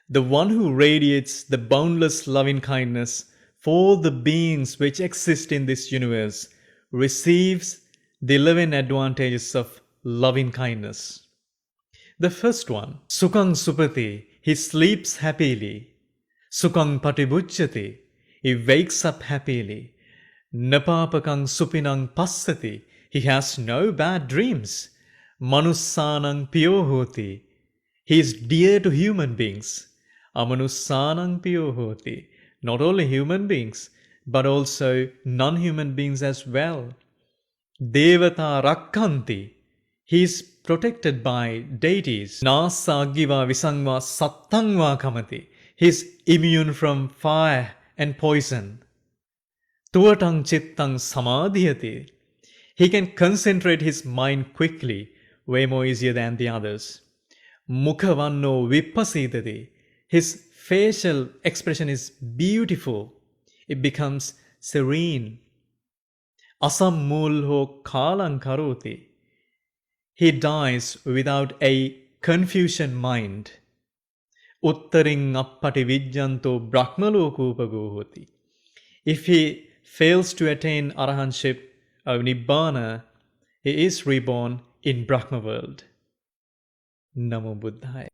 The one who radiates the boundless loving kindness for the beings which exist in this universe receives the 11 advantages of loving kindness. The first one, Sukhang Supati, he sleeps happily. Sukhang Patibujjati, he wakes up happily. Napapakang Supinang Passati, he has no bad dreams. Manussanang Piyohoti, he is dear to human beings. Amanussanang Piyohoti, not only human beings, but also non-human beings as well. Devata Rakkanti, he is protected by deities. Nasagiva Visangva Sattangva Kamati, he is immune from fire and poison. Tuvatang Chittang Samadhyati, he can concentrate his mind quickly, way more easier than the others. Mukhavanno Vipasidati, his facial expression is beautiful. It becomes serene. Asammulho Kalang Karoti, he dies without a confusion mind. Uttaring Appati Vijjanto Brahmalokupagohoti, if he fails to attain arahantship or nibbana, he is reborn in Brahma world. Namo Buddhaya.